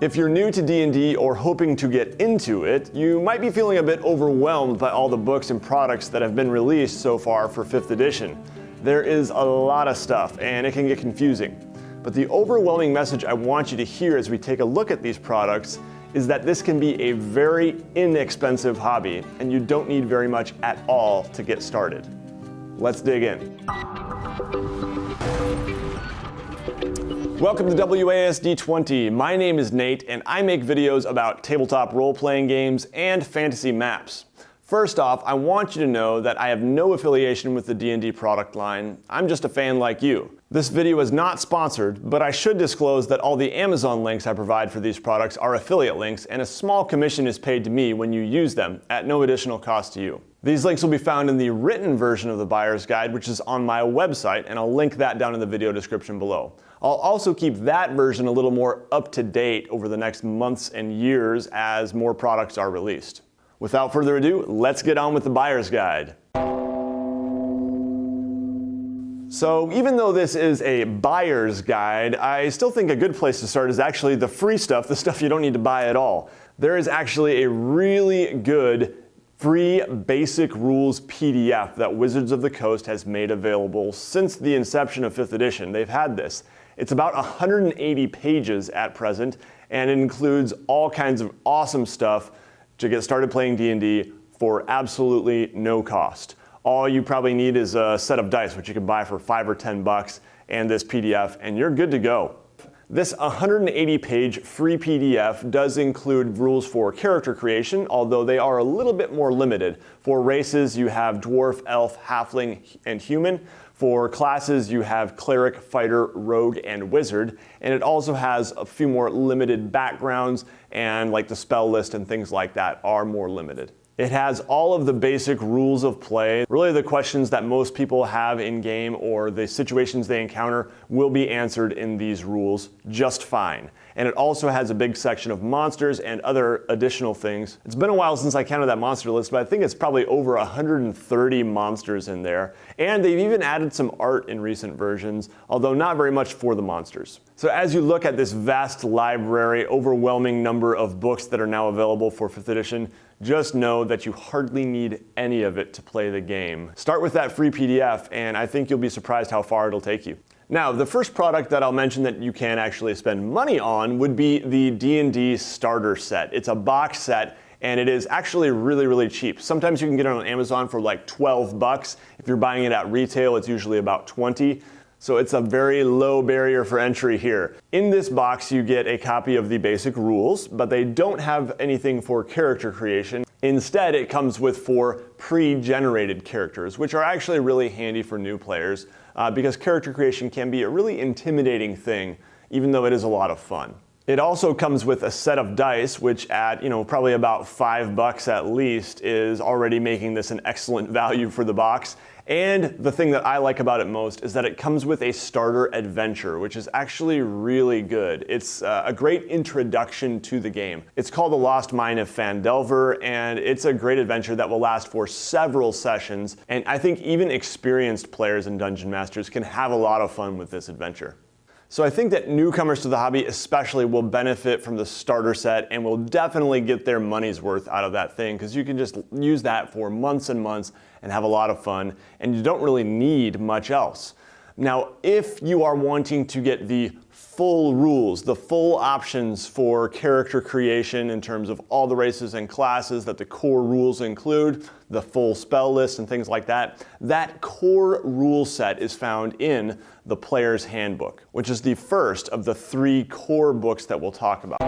If you're new to D&D or hoping to get into it, you might be feeling a bit overwhelmed by all the books and products that have been released so far for 5th edition. There is a lot of stuff, and it can get confusing. But the overwhelming message I want you to hear as we take a look at these products is that this can be a very inexpensive hobby, and you don't need very much at all to get started. Let's dig in. Welcome to WASD 20. My name is Nate, and I make videos about tabletop role-playing games and fantasy maps. First off, I want you to know that I have no affiliation with the D&D product line. I'm just a fan like you. This video is not sponsored, but I should disclose that all the Amazon links I provide for these products are affiliate links, and a small commission is paid to me when you use them at no additional cost to you. These links will be found in the written version of the buyer's guide, which is on my website, and I'll link that down in the video description below. I'll also keep that version a little more up to date over the next months and years as more products are released. Without further ado, let's get on with the buyer's guide. So even though this is a buyer's guide, I still think a good place to start is actually the free stuff, the stuff you don't need to buy at all. There is actually a really good free basic rules PDF that Wizards of the Coast has made available since the inception of 5th edition. They've had this. It's about 180 pages at present, and it includes all kinds of awesome stuff to get started playing D&D for absolutely no cost. All you probably need is a set of dice, which you can buy for $5 or $10, and this PDF, and you're good to go. This 180-page free PDF does include rules for character creation, although they are a little bit more limited. For races, you have dwarf, elf, halfling, and human. For classes, you have cleric, fighter, rogue, and wizard. And it also has a few more limited backgrounds, and like the spell list and things like that are more limited. It has all of the basic rules of play. Really, the questions that most people have in game or the situations they encounter will be answered in these rules just fine. And it also has a big section of monsters and other additional things. It's been a while since I counted that monster list, but I think it's probably over 130 monsters in there. And they've even added some art in recent versions, although not very much for the monsters. So as you look at this vast library, overwhelming number of books that are now available for 5th edition, just know that you hardly need any of it to play the game. Start with that free PDF, and I think you'll be surprised how far it'll take you. Now, the first product that I'll mention that you can actually spend money on would be the D&D starter set. It's a box set, and it is actually really, really cheap. Sometimes you can get it on Amazon for like 12 bucks. If you're buying it at retail, it's usually about 20. So it's a very low barrier for entry here. In this box, you get a copy of the basic rules, but they don't have anything for character creation. Instead, it comes with 4 pre-generated characters, which are actually really handy for new players because character creation can be a really intimidating thing, even though it is a lot of fun. It also comes with a set of dice, which at probably about $5 at least is already making this an excellent value for the box. And the thing that I like about it most is that it comes with a starter adventure, which is actually really good. It's a great introduction to the game. It's called The Lost Mine of Phandelver, and it's a great adventure that will last for several sessions. And I think even experienced players and dungeon masters can have a lot of fun with this adventure. So I think that newcomers to the hobby especially will benefit from the starter set and will definitely get their money's worth out of that thing, because you can just use that for months and months and have a lot of fun, and you don't really need much else. Now, if you are wanting to get the full rules, the full options for character creation in terms of all the races and classes that the core rules include, the full spell list and things like that, that core rule set is found in the Player's Handbook, which is the first of the 3 core books that we'll talk about.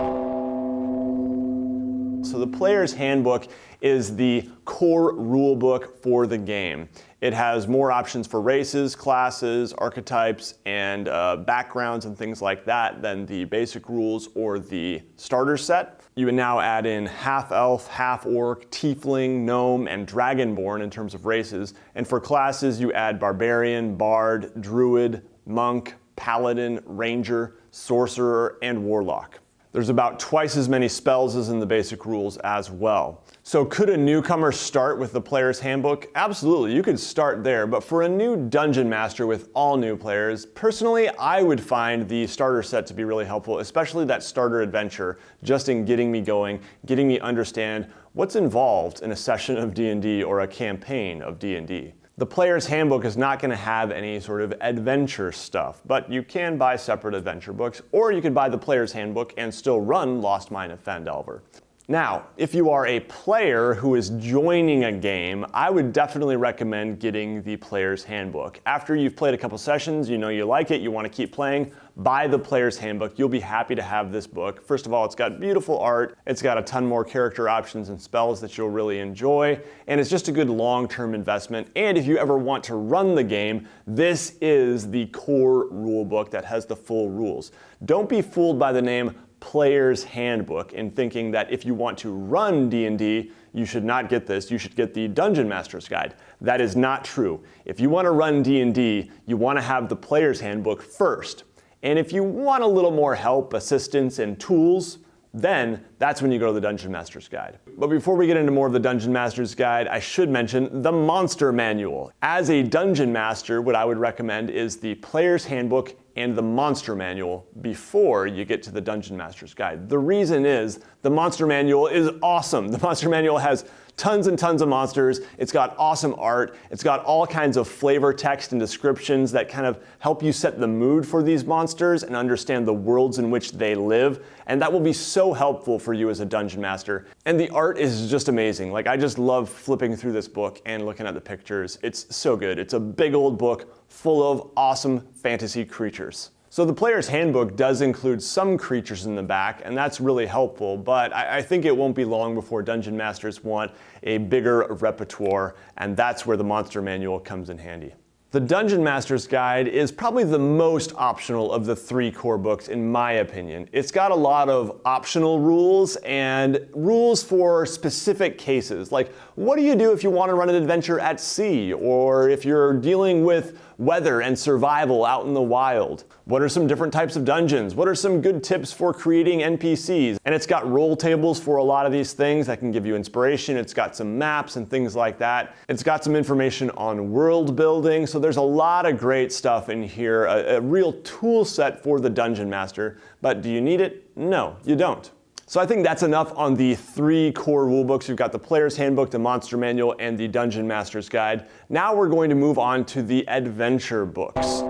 So the Player's Handbook is the core rule book for the game. It has more options for races, classes, archetypes, and backgrounds and things like that than the basic rules or the starter set. You would now add in half-elf, half-orc, tiefling, gnome, and dragonborn in terms of races. And for classes, you add barbarian, bard, druid, monk, paladin, ranger, sorcerer, and warlock. There's about twice as many spells as in the basic rules as well. So could a newcomer start with the Player's Handbook? Absolutely, you could start there, but for a new Dungeon Master with all new players, personally, I would find the starter set to be really helpful, especially that starter adventure, just in getting me going, getting me understand what's involved in a session of D&D or a campaign of D&D. The Player's Handbook is not going to have any sort of adventure stuff, but you can buy separate adventure books, or you could buy the Player's Handbook and still run Lost Mine of Phandelver. Now, if you are a player who is joining a game, I would definitely recommend getting the Player's Handbook. After you've played a couple sessions, you know you like it, you want to keep playing, buy the Player's Handbook. You'll be happy to have this book. First of all, it's got beautiful art, it's got a ton more character options and spells that you'll really enjoy, and it's just a good long-term investment. And if you ever want to run the game, this is the core rule book that has the full rules. Don't be fooled by the name Player's Handbook in thinking that if you want to run D&D, you should not get this, you should get the Dungeon Master's Guide. That is not true. If you want to run D&D, you want to have the Player's Handbook first. And if you want a little more help, assistance, and tools, then that's when you go to the Dungeon Master's Guide. But before we get into more of the Dungeon Master's Guide, I should mention the Monster Manual. As a Dungeon Master, what I would recommend is the Player's Handbook and the Monster Manual before you get to the Dungeon Master's Guide. The reason is the Monster Manual is awesome. The Monster Manual has tons and tons of monsters. It's got awesome art. It's got all kinds of flavor text and descriptions that kind of help you set the mood for these monsters and understand the worlds in which they live. And that will be so helpful for you as a Dungeon Master. And the art is just amazing. Like, I just love flipping through this book and looking at the pictures. It's so good. It's a big old book full of awesome fantasy creatures. So the Player's Handbook does include some creatures in the back, and that's really helpful, but I think it won't be long before Dungeon Masters want a bigger repertoire, and that's where the Monster Manual comes in handy. The Dungeon Master's Guide is probably the most optional of the three core books, in my opinion. It's got a lot of optional rules and rules for specific cases. Like, what do you do if you want to run an adventure at sea, or if you're dealing with weather and survival out in the wild? What are some different types of dungeons? What are some good tips for creating NPCs? And it's got roll tables for a lot of these things that can give you inspiration. It's got some maps and things like that. It's got some information on world building. So there's a lot of great stuff in here, a real tool set for the Dungeon Master. But do you need it? No, you don't. So I think that's enough on the three core rulebooks. You've got the Player's Handbook, the Monster Manual, and the Dungeon Master's Guide. Now we're going to move on to the adventure books.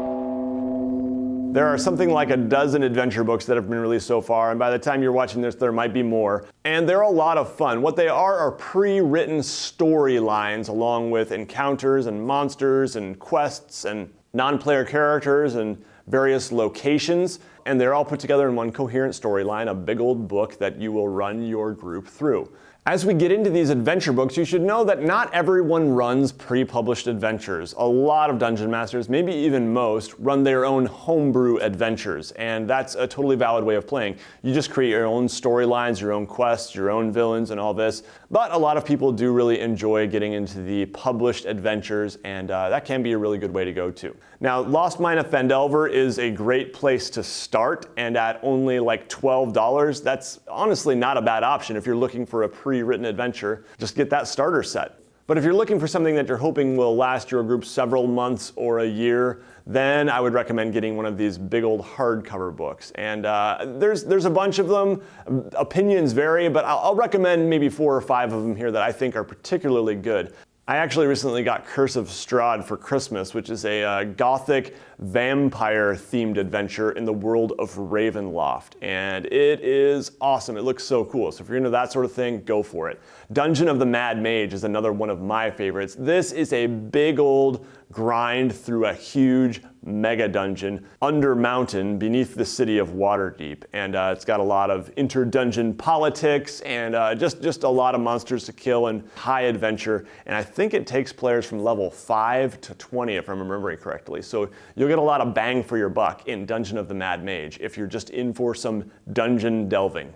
There are something like a dozen adventure books that have been released so far, and by the time you're watching this, there might be more. And they're a lot of fun. What they are pre-written storylines along with encounters and monsters and quests and non-player characters and various locations, and they're all put together in one coherent storyline, a big old book that you will run your group through. As we get into these adventure books, you should know that not everyone runs pre-published adventures. A lot of Dungeon Masters, maybe even most, run their own homebrew adventures, and that's a totally valid way of playing. You just create your own storylines, your own quests, your own villains, and all this. But a lot of people do really enjoy getting into the published adventures, and that can be a really good way to go too. Now, Lost Mine of Phandelver is a great place to start, and at only like $12, that's honestly not a bad option if you're looking for a pre-written adventure. Just get that starter set. But if you're looking for something that you're hoping will last your group several months or a year, then I would recommend getting one of these big old hardcover books. And there's a bunch of them. Opinions vary, but I'll recommend maybe 4 or 5 of them here that I think are particularly good. I actually recently got Curse of Strahd for Christmas, which is a gothic vampire-themed adventure in the world of Ravenloft, and it is awesome. It looks so cool. So if you're into that sort of thing, go for it. Dungeon of the Mad Mage is another one of my favorites. This is a big old grind through a huge mega dungeon under mountain beneath the city of Waterdeep, and it's got a lot of inter-dungeon politics and just a lot of monsters to kill and high adventure. And I think it takes players from level 5 to 20 if I'm remembering correctly. So you'll get a lot of bang for your buck in Dungeon of the Mad Mage if you're just in for some dungeon delving.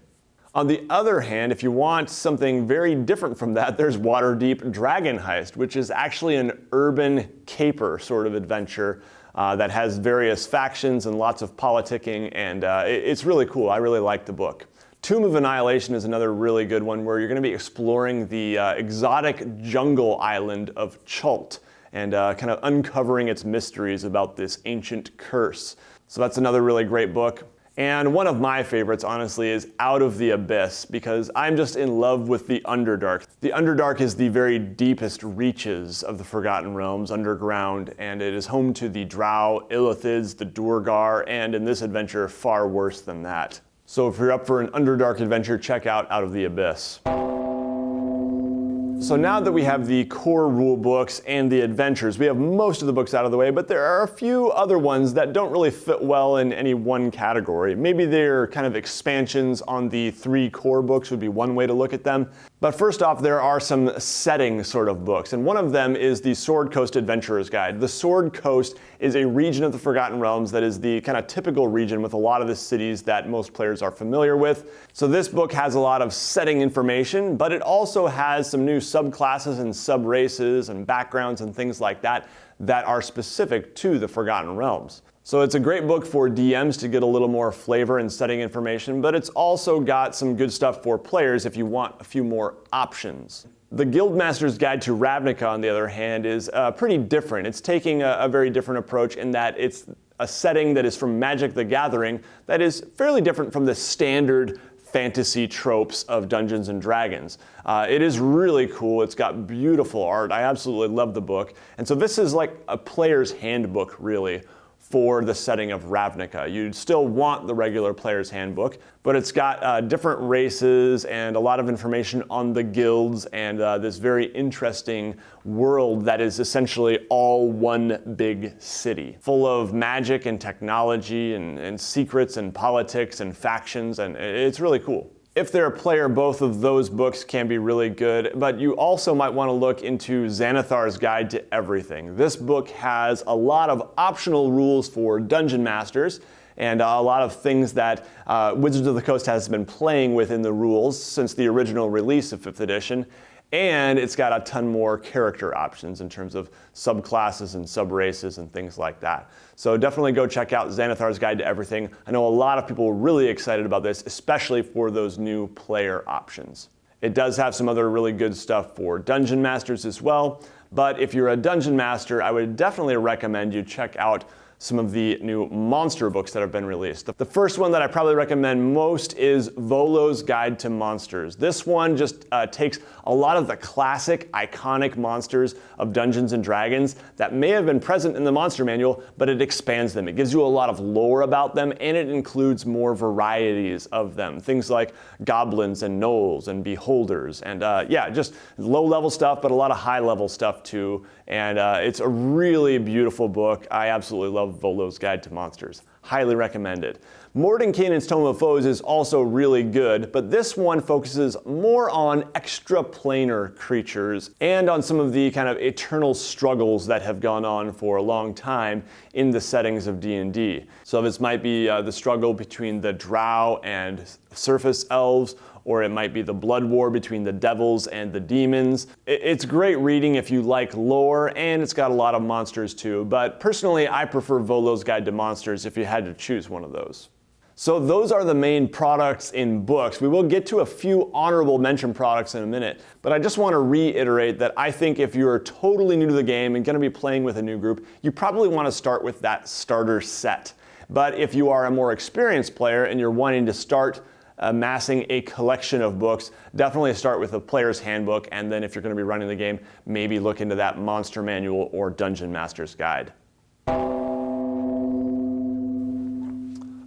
On the other hand, if you want something very different from that, there's Waterdeep Dragon Heist, which is actually an urban caper sort of adventure. that has various factions and lots of politicking, and it's really cool. I really like the book. Tomb of Annihilation is another really good one where you're going to be exploring the exotic jungle island of Chult and kind of uncovering its mysteries about this ancient curse. So that's another really great book. And one of my favorites, honestly, is Out of the Abyss, because I'm just in love with the Underdark. The Underdark is the very deepest reaches of the Forgotten Realms underground, and it is home to the Drow, Illithids, the Duergar, and in this adventure, far worse than that. So if you're up for an Underdark adventure, check out Out of the Abyss. So now that we have the core rule books and the adventures, we have most of the books out of the way, but there are a few other ones that don't really fit well in any one category. Maybe they're kind of expansions on the 3 core books would be one way to look at them. But first off, there are some setting sort of books, and one of them is the Sword Coast Adventurer's Guide. The Sword Coast is a region of the Forgotten Realms that is the kind of typical region with a lot of the cities that most players are familiar with. So this book has a lot of setting information, but it also has some new subclasses and sub-races and backgrounds and things like that that are specific to the Forgotten Realms. So it's a great book for DMs to get a little more flavor and setting information, but it's also got some good stuff for players if you want a few more options. The Guildmaster's Guide to Ravnica, on the other hand, is pretty different. It's taking a very different approach in that it's a setting that is from Magic the Gathering that is fairly different from the standard fantasy tropes of Dungeons and Dragons. It is really cool. It's got beautiful art. I absolutely love the book. And so this is like a player's handbook, really, for the setting of Ravnica. You'd still want the regular player's handbook, but it's got different races and a lot of information on the guilds and this very interesting world that is essentially all one big city, full of magic and technology and secrets and politics and factions, and it's really cool. If they're a player, both of those books can be really good, but you also might want to look into Xanathar's Guide to Everything. This book has a lot of optional rules for dungeon masters and a lot of things that Wizards of the Coast has been playing with in the rules since the original release of 5th edition. And it's got a ton more character options in terms of subclasses and subraces and things like that. So definitely go check out Xanathar's Guide to Everything. I know a lot of people are really excited about this, especially for those new player options. It does have some other really good stuff for dungeon masters as well, but if you're a dungeon master, I would definitely recommend you check out some of the new monster books that have been released. The first one that I probably recommend most is Volo's Guide to Monsters. This one just takes a lot of the classic, iconic monsters of Dungeons and Dragons that may have been present in the monster manual, but it expands them. It gives you a lot of lore about them, and it includes more varieties of them. Things like goblins and gnolls and beholders, and yeah, just low-level stuff, but a lot of high-level stuff too. And it's a really beautiful book. I absolutely love Volo's Guide to Monsters. Highly recommend it. Mordenkainen's Tome of Foes is also really good, but this one focuses more on extraplanar creatures and on some of the kind of eternal struggles that have gone on for a long time in the settings of D&D. So this might be the struggle between the Drow and surface elves, or it might be the blood war between the devils and the demons. It's great reading if you like lore, and it's got a lot of monsters too, but personally I prefer Volo's Guide to Monsters if you had to choose one of those. So those are the main products in books. We will get to a few honorable mention products in a minute, but I just want to reiterate that I think if you're totally new to the game and going to be playing with a new group, you probably want to start with that starter set. But if you are a more experienced player and you're wanting to start amassing a collection of books, definitely start with a player's handbook, and then if you're going to be running the game, maybe look into that monster manual or dungeon master's guide.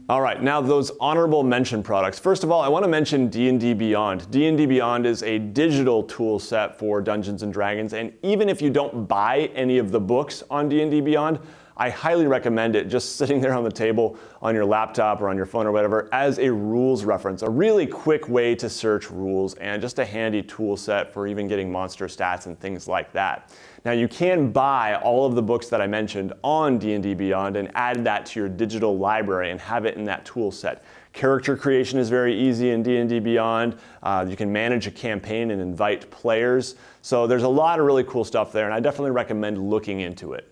All right, now those honorable mention products. First of all, I want to mention D&D Beyond. D&D Beyond is a digital tool set for Dungeons & Dragons, and even if you don't buy any of the books on D&D Beyond, I highly recommend it just sitting there on the table on your laptop or on your phone or whatever as a rules reference, a really quick way to search rules and just a handy tool set for even getting monster stats and things like that. Now you can buy all of the books that I mentioned on D&D Beyond and add that to your digital library and have it in that tool set. Character creation is very easy in D&D Beyond. You can manage a campaign and invite players. So there's a lot of really cool stuff there, and I definitely recommend looking into it.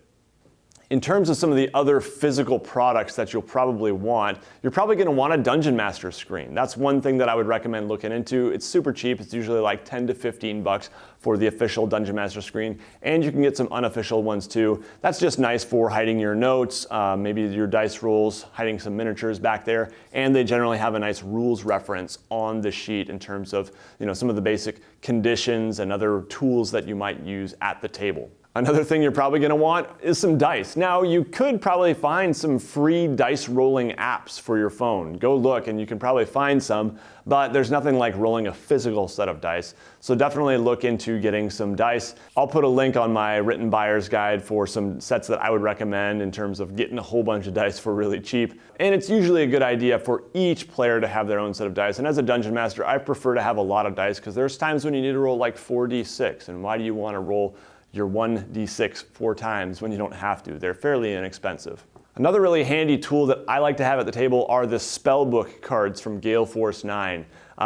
In terms of some of the other physical products that you'll probably want, you're probably going to want a Dungeon Master screen. That's one thing that I would recommend looking into. It's super cheap. It's usually like 10 to 15 bucks for the official Dungeon Master screen, and you can get some unofficial ones too. That's just nice for hiding your notes, maybe your dice rolls, hiding some miniatures back there, and they generally have a nice rules reference on the sheet in terms of, some of the basic conditions and other tools that you might use at the table. Another thing you're probably going to want is some dice. Now, you could probably find some free dice rolling apps for your phone. Go look and you can probably find some, but there's nothing like rolling a physical set of dice. So definitely look into getting some dice. I'll put a link on my written buyer's guide for some sets that I would recommend in terms of getting a whole bunch of dice for really cheap. And it's usually a good idea for each player to have their own set of dice. And as a Dungeon Master, I prefer to have a lot of dice because there's times when you need to roll like 4d6. And why do you want to roll your 1d6 4 times when you don't have to? They're fairly inexpensive. Another really handy tool that I like to have at the table are the spellbook cards from Gale Force 9.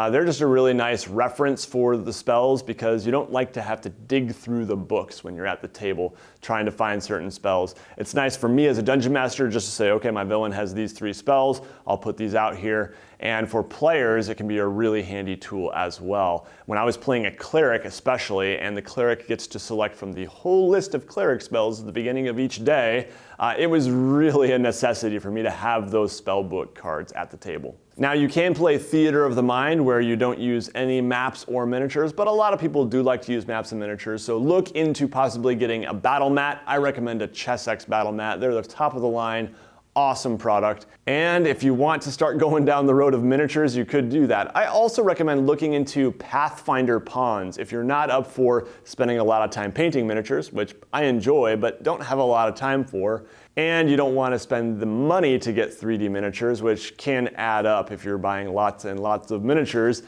They're just a really nice reference for the spells because you don't like to have to dig through the books when you're at the table trying to find certain spells. It's nice for me as a Dungeon Master just to say, okay, my villain has these 3 spells, I'll put these out here. And for players, it can be a really handy tool as well. When I was playing a cleric especially, and the cleric gets to select from the whole list of cleric spells at the beginning of each day, it was really a necessity for me to have those spellbook cards at the table. Now, you can play Theater of the Mind where you don't use any maps or miniatures, but a lot of people do like to use maps and miniatures, so look into possibly getting a battle mat. I recommend a Chessex battle mat. They're the top of the line. Awesome product. And if you want to start going down the road of miniatures, you could do that. I also recommend looking into Pathfinder Pawns if you're not up for spending a lot of time painting miniatures, which I enjoy but don't have a lot of time for, and you don't want to spend the money to get 3D miniatures, which can add up if you're buying lots and lots of miniatures.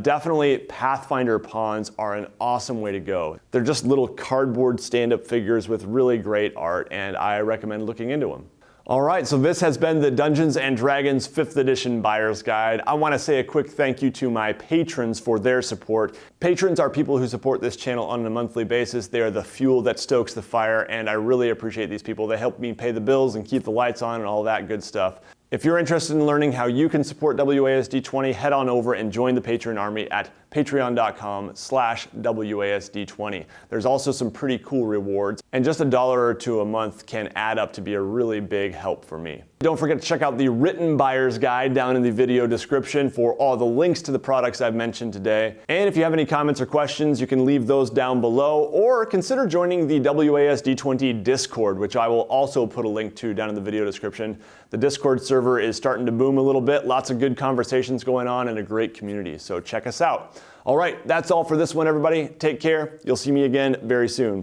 Definitely Pathfinder Pawns are an awesome way to go. They're just little cardboard stand-up figures with really great art, and I recommend looking into them. All right, so this has been the Dungeons & Dragons 5th edition buyer's guide. I want to say a quick thank you to my patrons for their support. Patrons are people who support this channel on a monthly basis. They are the fuel that stokes the fire, and I really appreciate these people. They help me pay the bills and keep the lights on and all that good stuff. If you're interested in learning how you can support WASD20, head on over and join the Patreon army at patreon.com/WASD20. There's also some pretty cool rewards, and just $1 or $2 a month can add up to be a really big help for me. Don't forget to check out the written buyer's guide down in the video description for all the links to the products I've mentioned today. And if you have any comments or questions, you can leave those down below, or consider joining the WASD20 Discord, which I will also put a link to down in the video description. The Discord server is starting to boom a little bit, lots of good conversations going on, and a great community, so check us out. All right, that's all for this one, everybody. Take care. You'll see me again very soon.